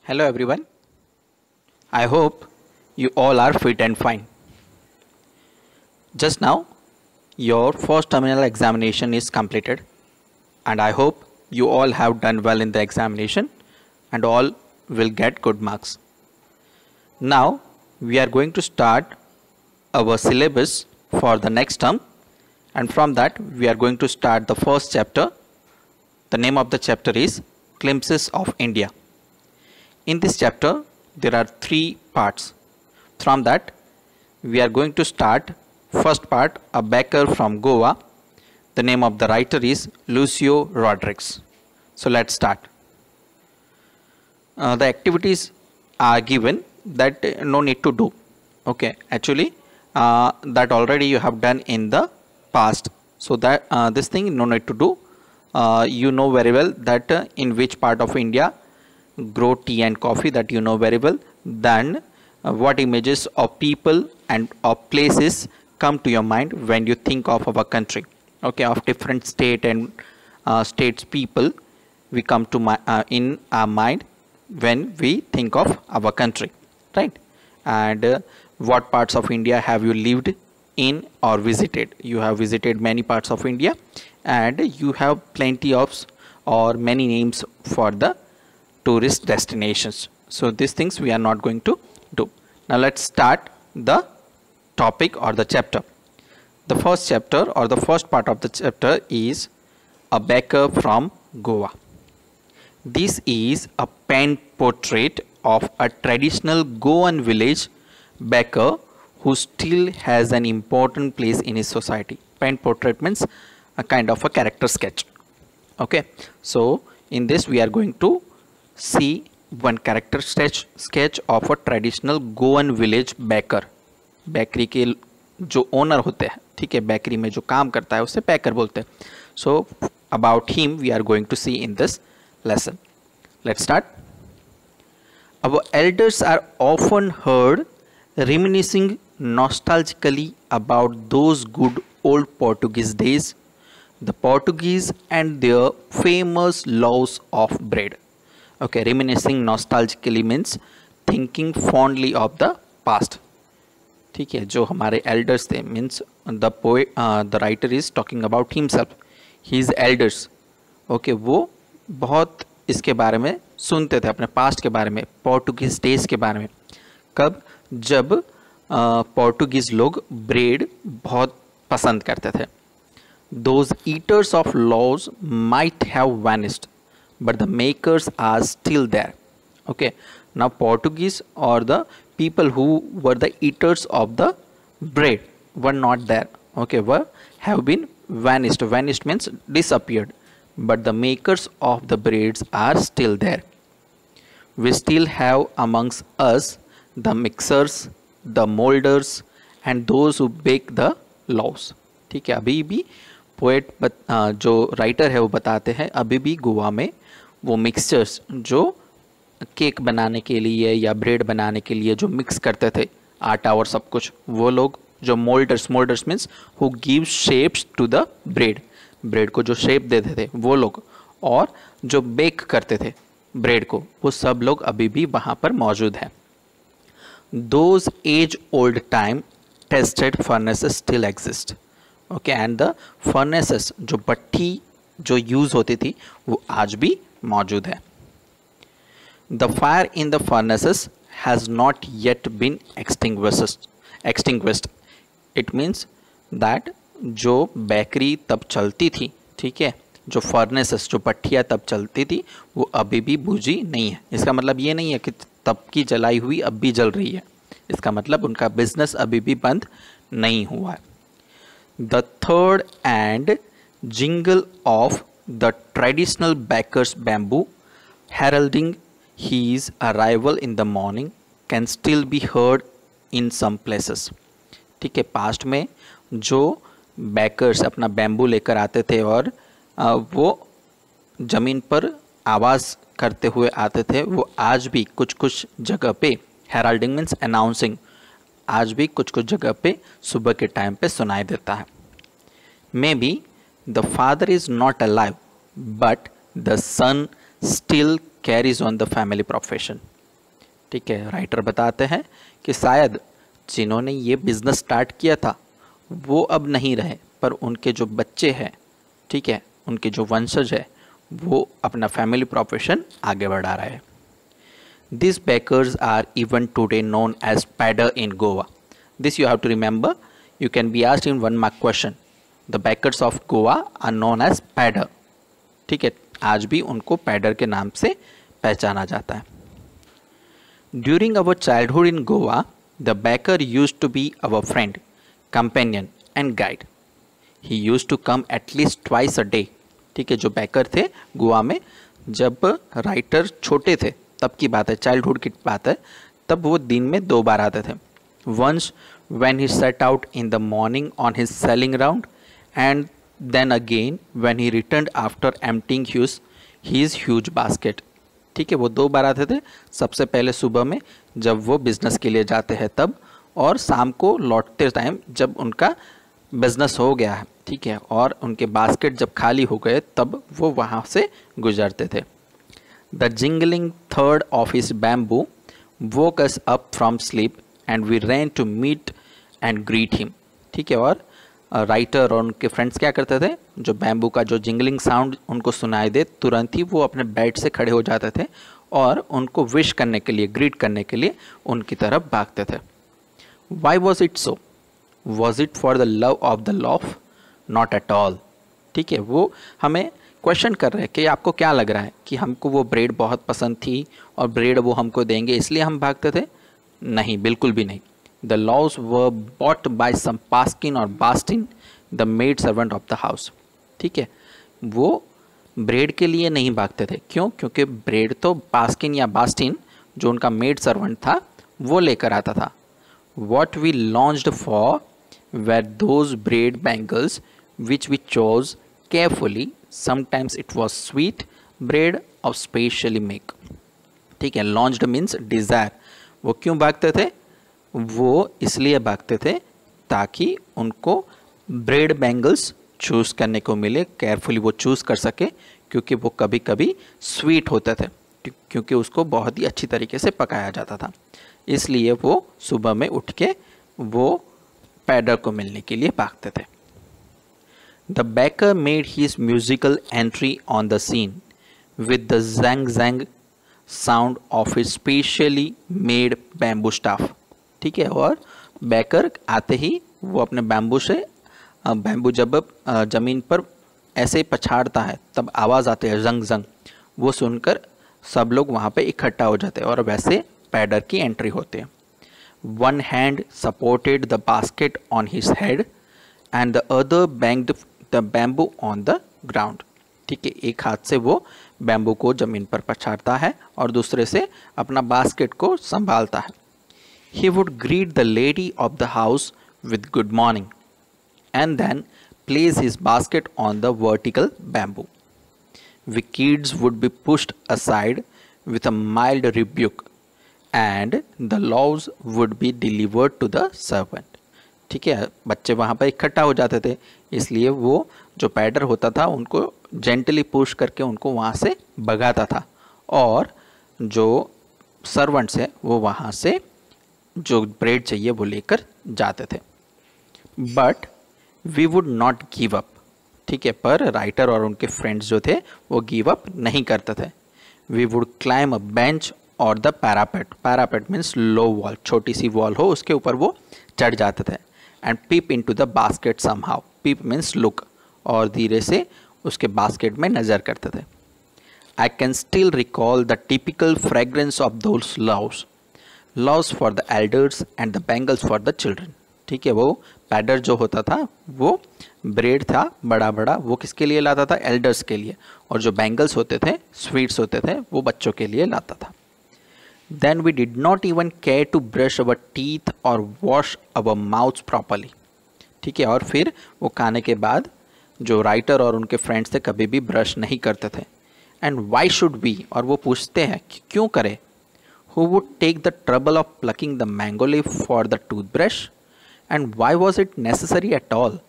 Hello everyone. I hope you all are fit and fine. Just now your first terminal examination is completed and I hope you all have done well in the examination and all will get good marks. Now we are going to start our syllabus for the next term, and from that we are going to start the first chapter. The name of the chapter is Glimpses of India. In this chapter there are 3 parts. From that we are going to start first part, A Baker from Goa. The name of the writer is Lucio Rodriguez. So let's start. The activities are given that no need to do. Okay, actually that already you have done in the past. So that this thing no need to do. You know very well that in which part of India grow tea and coffee, that you know very well. Then what images of people and of places come to your mind when you think of our country. Okay, of different state and states people we come to in our mind when we think of our country, right? And what parts of India have you lived in or visited? You have visited many parts of India and you have plenty of or many names for the tourist destinations. So these things we are not going to do. Now let's start the topic or the chapter. The first chapter or the first part of the chapter is A Baker from Goa. This is a pen portrait of a traditional Goan village baker who still has an important place in his society. Pen portrait means a kind of a character sketch. Okay, so in this we are going to see one character sketch of a traditional Goan village baker. Bakery के जो owner होते हैं, ठीक है, bakery में जो काम करता है उसे बैकर बोलते हैं. So about him we are going to see in this lesson. Let's start. Our elders are often heard reminiscing nostalgically about those good old Portuguese days, the Portuguese and their famous loaves of bread. Okay, reminiscing nostalgically means thinking fondly of the past. ठीक है, जो हमारे elders थे means the poet, the writer is talking about himself, his elders. Okay, वो बहुत इसके बारे में सुनते थे, अपने पास्ट के बारे में, पोर्टुगीज डेज के बारे में. कब? जब पोर्टुगीज लोग ब्रेड बहुत पसंद करते थे. Those eaters of laws might have vanished, but the makers are still there. Okay, now Portuguese or the people who were the eaters of the bread were not there. Okay, were have been vanished. Vanished means disappeared, but the makers of the breads are still there. We still have amongst us the mixers, the molders and those who bake the loaves. ठीक है, अभी भी poet जो writer है वो बताते हैं अभी भी गोवा में वो मिक्सचर्स जो केक बनाने के लिए या ब्रेड बनाने के लिए जो मिक्स करते थे आटा और सब कुछ, वो लोग जो moulders means who give shapes to the bread को जो शेप देते थे वो लोग, और जो बेक करते थे ब्रेड को, वो सब लोग अभी भी वहाँ पर मौजूद हैं. Those age old time tested furnaces still exist. Okay, and the furnaces जो भट्टी जो यूज़ होती थी वो आज भी मौजूद है. The fire in the furnaces has not yet been extinguished. It means that जो बेकरी तब चलती थी, ठीक है, जो फर्नेसेस जो भट्टियाँ तब चलती थी वो अभी भी बुझी नहीं है. इसका मतलब ये नहीं है कि तब की जलाई हुई अब भी जल रही है. इसका मतलब उनका बिजनेस अभी भी बंद नहीं हुआ है. The third and jingle of the traditional baker's bamboo heralding his arrival in the morning can still be heard in some places. ठीक है, पास्ट में जो बैकर्स अपना बैम्बू लेकर आते थे और वो ज़मीन पर आवाज़ करते हुए आते थे, वो आज भी कुछ कुछ जगह पे, हेराल्डिंग मीन्स अनाउंसिंग, आज भी कुछ कुछ जगह पे सुबह के टाइम पे सुनाई देता है. May be the father is not alive but the son still carries on the family profession. ठीक है, राइटर बताते हैं कि शायद जिन्होंने ये बिजनेस स्टार्ट किया था वो अब नहीं रहे, पर उनके जो बच्चे हैं, ठीक है, उनके जो वंशज है वो अपना फैमिली प्रोफेशन आगे बढ़ा रहे हैं। These bakers are even today known as padder in Goa. This you have to remember. You can be asked in 1 mark question. The bakers of Goa are known as padder. ठीक है, आज भी उनको पैडर के नाम से पहचाना जाता है। During our childhood in Goa, the baker used to be our friend, companion and guide. He used to come at least twice a day. ठीक है, जो बैकर थे गोवा में, जब राइटर छोटे थे तब की बात है, चाइल्डहुड की बात है, तब वो दिन में 2 बार आते थे। Once when he set out in the morning on his selling round and then again when he return after emptying his huge basket. ठीक है, वो 2 बार आते थे, सबसे पहले सुबह में जब वो बिजनेस के लिए जाते हैं तब, और शाम को लौटते टाइम जब उनका बिजनेस हो गया है, ठीक है, और उनके बास्केट जब खाली हो गए तब वो वहाँ से गुजरते थे। The jingling third of his bamboo woke us up from sleep and we ran to meet and greet him. ठीक है, और राइटर और उनके फ्रेंड्स क्या करते थे, जो बैम्बू का जो जिंगलिंग साउंड उनको सुनाई दे तुरंत ही वो अपने बेड से खड़े हो जाते थे और उनको विश करने के लिए, ग्रीट करने के लिए उनकी तरफ भागते थे। Why was it so? Was it for the love of the loaf? Not at all. ठीक है, वो हमें क्वेश्चन कर रहे हैं कि आपको क्या लग रहा है कि हमको वो ब्रेड बहुत पसंद थी और ब्रेड वो हमको देंगे इसलिए हम भागते थे? नहीं, बिल्कुल भी नहीं। The lodge were bought by some Paskin और Bastin, the maid servant of the house. ठीक है, वो ब्रेड के लिए नहीं भागते थे। क्यों? क्योंकि ब्रेड तो पास्किन या बास्टिन जो उनका मेड सर्वेंट था वो लेकर आता था। What we longed for were those bread bangles which we chose carefully, sometimes it was sweet bread of specially make। ठीक है, launched means desire। वो क्यों भागते थे? वो इसलिए भागते थे ताकि उनको ब्रेड बैंगल्स चूज़ करने को मिले, केयरफुली वो चूज़ कर सके, क्योंकि वो कभी कभी स्वीट होते थे, क्योंकि उसको बहुत ही अच्छी तरीके से पकाया जाता था। इसलिए वो सुबह में उठ के वो पैडर को मिलने के लिए भागते थे। The baker made his musical entry on the scene with the zang zang sound of his specially made bamboo staff। ठीक है, और बैकर आते ही वो अपने बैम्बू से, बैम्बू जब ज़मीन पर ऐसे पछाड़ता है तब आवाज़ आती है जंग जंग, वो सुनकर सब लोग वहाँ पे इकट्ठा हो जाते हैं और वैसे पैडर की एंट्री होती है। One hand supported the basket on his head and the other banged the bamboo on the ground. ठीक है, एक हाथ से वो बैम्बू को ज़मीन पर पछाड़ता है और दूसरे से अपना बास्केट को संभालता है। He would greet the lady of the house with good morning and then place his basket on the vertical bamboo. We kids would be pushed aside with a mild rebuke and the loaves would be delivered to the servant. ठीक है, बच्चे वहाँ पर इकट्ठा हो जाते थे, इसलिए वो जो पैडर होता था उनको जेंटली पुश करके उनको वहाँ से भगाता था और जो सर्वेंट्स है वो वहाँ से जो ब्रेड चाहिए वो लेकर जाते थे। But we would not give up. ठीक है, पर राइटर और उनके फ्रेंड्स जो थे वो गिव अप नहीं करते थे। We would climb a bench or the parapet. Parapet means low wall, छोटी सी वॉल हो उसके ऊपर वो चढ़ जाते थे। And peep into the basket somehow. Peep means look, और धीरे से उसके बास्केट में नज़र करते थे। I can still recall the typical fragrance of those loaves for the elders and the bangles for the children. ठीक है, वो पैडर जो होता था वो ब्रेड था बड़ा बड़ा, वो किसके लिए लाता था? एल्डर्स के लिए, और जो बैंगल्स होते थे, स्वीट्स होते थे, वो बच्चों के लिए लाता था। Then we did not even care to brush our teeth or wash our mouths properly। ठीक है, और फिर वो खाने के बाद जो राइटर और उनके फ्रेंड्स थे कभी भी ब्रश नहीं करते थे। एंड वाई शुड वी, और वो पूछते हैं कि क्यों करें। Who would take the trouble of plucking the mango leaf for the toothbrush and why was it necessary at all.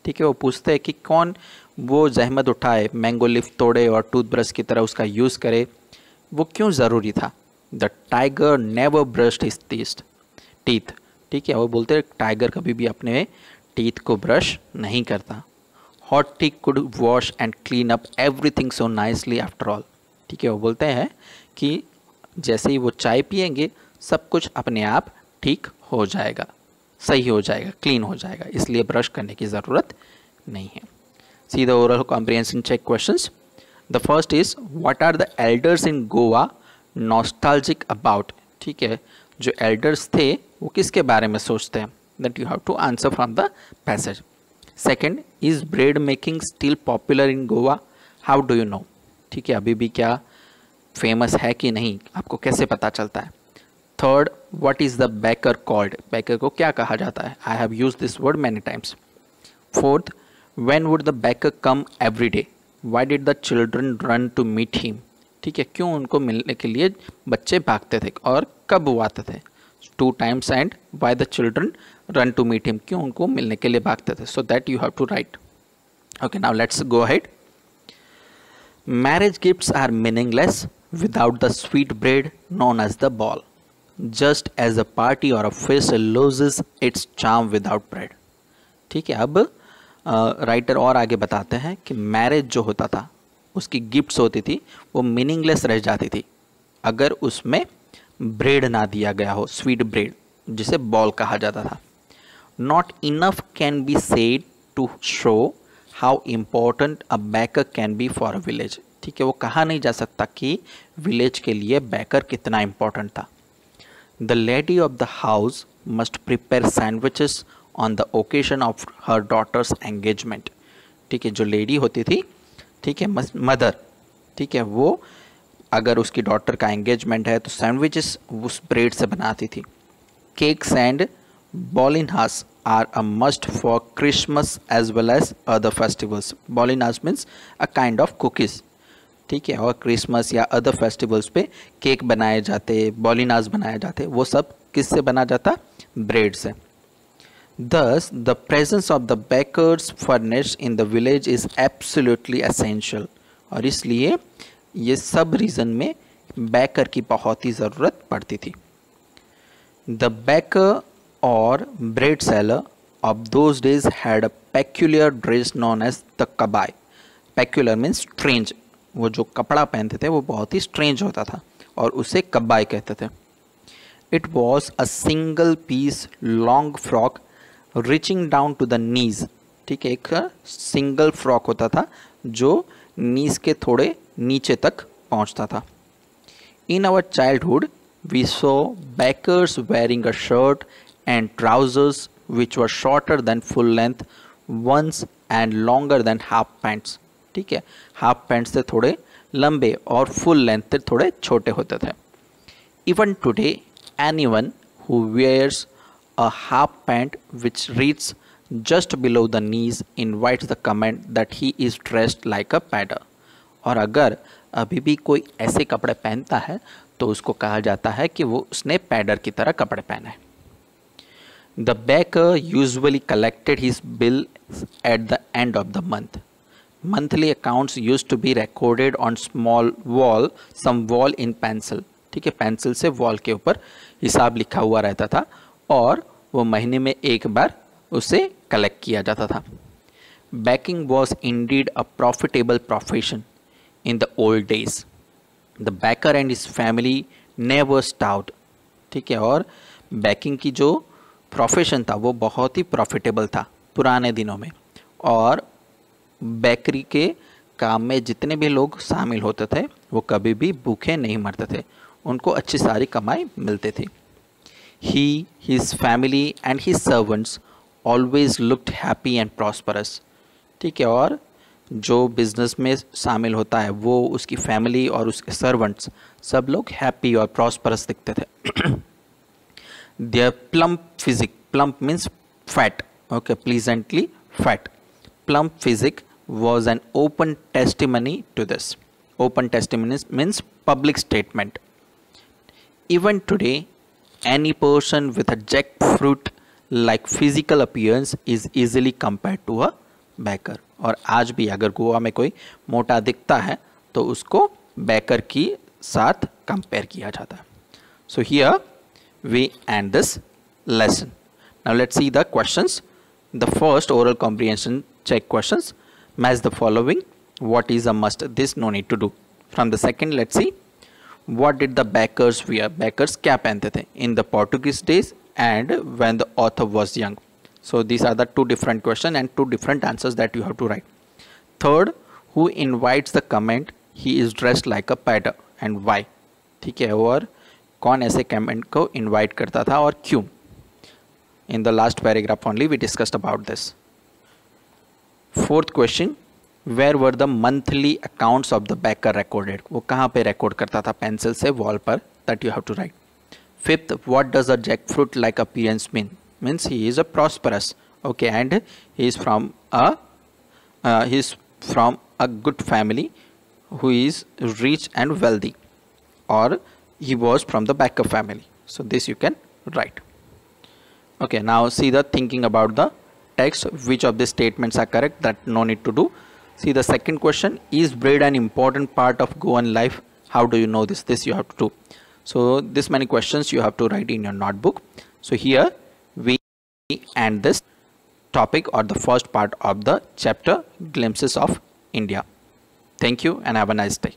ठीक है, वो पूछते हैं कि कौन वो जहमत उठाए मैंगो लीफ तोड़े और टूथब्रश की तरह उसका यूज़ करे, वो क्यों ज़रूरी था? The tiger never brushed his teeth, ठीक है, वो बोलते हैं टाइगर कभी भी अपने टीथ को ब्रश नहीं करता। Hot T could wash and clean up everything so nicely after all, ठीक है, वो बोलते हैं कि जैसे ही वो चाय पियेंगे सब कुछ अपने आप ठीक हो जाएगा, सही हो जाएगा, क्लीन हो जाएगा, इसलिए ब्रश करने की ज़रूरत नहीं है। See the oral comprehension check questions. The first is what are the elders in Goa nostalgic about, ठीक है, जो एल्डर्स थे वो किसके बारे में सोचते हैं, that you have to answer from the passage. Second, is bread making still popular in Goa, how do you know, ठीक है, अभी भी क्या फेमस है कि नहीं, आपको कैसे पता चलता है। Third, what is the baker called, baker को क्या कहा जाता है, I have use this word many times. Fourth, when would the baker come every day, why did the children run to meet him, ठीक है, क्यों उनको मिलने के लिए बच्चे भागते थे और कब वो आते थे। 2 times and why the children run to meet him, क्यों उनको मिलने के लिए भागते थे, so that you have to write. Okay, now let's go ahead. Marriage gifts are meaningless without the sweet bread known as the ball, just as a party or a feast loses its charm without bread, ठीक है। अब writer और आगे बताते हैं कि marriage जो होता था उसकी गिफ्ट्स होती थी वो मीनिंगलेस रह जाती थी अगर उसमें ब्रेड ना दिया गया हो, स्वीट ब्रेड जिसे बॉल कहा जाता था। Not enough can be said to show how important a baker can be for a village, ठीक है, वो कहा नहीं जा सकता कि विलेज के लिए बैकर कितना इम्पोर्टेंट था। The lady of the house must prepare sandwiches on the occasion of her daughter's engagement, ठीक है, जो लेडी होती थी, ठीक है, मदर, ठीक है, वो अगर उसकी डॉटर का एंगेजमेंट है तो सैंडविचेस उस ब्रेड से बनाती थी। केक्स एंड बॉलिनहास are a must for Christmas as well as other festivals. Bolinas means a kind of cookies, ठीक है, और क्रिसमस या अदर फेस्टिवल्स पे केक बनाए जाते, बॉलिनास बनाए जाते, वो सब किससे बना जाता, ब्रेड से। Thus the presence of the bakers furnished in the village is absolutely essential, और इसलिए ये सब रीज़न में बेकर की बहुत ही ज़रूरत पड़ती थी। The baker or bread seller of those days had a peculiar dress known as the kabai. Peculiar means strange, वो जो कपड़ा पहनते थे वो बहुत ही strange होता था और उसे कबाई कहते थे। It was a single piece long frock reaching down to the knees, ठीक है, एक सिंगल फ्रॉक होता था जो नीज के थोड़े नीचे तक पहुंचता था। In our childhood we saw bakers wearing a shirt and trousers which were shorter than full length ones and longer than half pants, ठीक है, हाफ पैंट से थोड़े लंबे और फुल लेंथ से थोड़े छोटे होते थे। Even today anyone who wears a half pant which reaches just below the knees invites the comment that he is dressed like a padder, और अगर अभी भी कोई ऐसे कपड़े पहनता है तो उसको कहा जाता है कि वो उसने पैडर की तरह कपड़े पहने हैं। The baker usually collected his bill at the end of the month. Monthly accounts used to be recorded on small wall, some wall in pencil, ठीक है, पेंसिल से वॉल के ऊपर हिसाब लिखा हुआ रहता था और वो महीने में एक बार उसे कलेक्ट किया जाता था। Baking was indeed a profitable profession in the old days. The baker and his family never starved, ठीक है, और बेकिंग की जो प्रोफेशन था वो बहुत ही प्रॉफिटेबल था पुराने दिनों में, और बेकरी के काम में जितने भी लोग शामिल होते थे वो कभी भी भूखे नहीं मरते थे, उनको अच्छी सारी कमाई मिलती थी। He, his family and his servants always looked happy and prosperous, ठीक है, और जो बिजनेस में शामिल होता है वो उसकी फैमिली और उसके सर्वेंट्स सब लोग हैप्पी और प्रॉस्परस दिखते थे। Their plump physique, plump means fat, okay, pleasantly fat. Plump physique was an open testimony to this. Open testimony means public statement. Even today, any person with a jackfruit like physical appearance is easily compared to a baker. और आज भी अगर गोवा में कोई मोटा दिखता है तो उसको बेकर की साथ कंपेयर किया जाता है. So here we end this lesson. Now let's see the questions. The first oral comprehension check questions. Match the following. What is a must? This no need to do. From the second, let's see. What did the bakers wear? Bakers क्या पहनते थे in the Portuguese days and when the author was young? So these are the two different questions and two different answers that you have to write. Third, who invites the comment he is dressed like a peddler and why? ठीक है, और कौन ऐसे comment को invite करता था और क्यों? In the last paragraph only we discussed about this. Fourth question, where were the monthly accounts of the baker recorded? वो कहाँ पे रिकॉर्ड करता था पेंसिल से वॉल पर? That you have to write. Fifth, what does a jackfruit like appearance mean? Means he is a prosperous, okay, and he is from a good family who is rich and wealthy, or he was from the baker family. So this you can write. Okay, now see the thinking about the text. Which of the statements are correct? That no need to do. See the second question, is bread an important part of Goan life? How do you know this? This you have to do. So this many questions you have to write in your notebook. So here we end this topic or the first part of the chapter Glimpses of India. Thank you and have a nice day.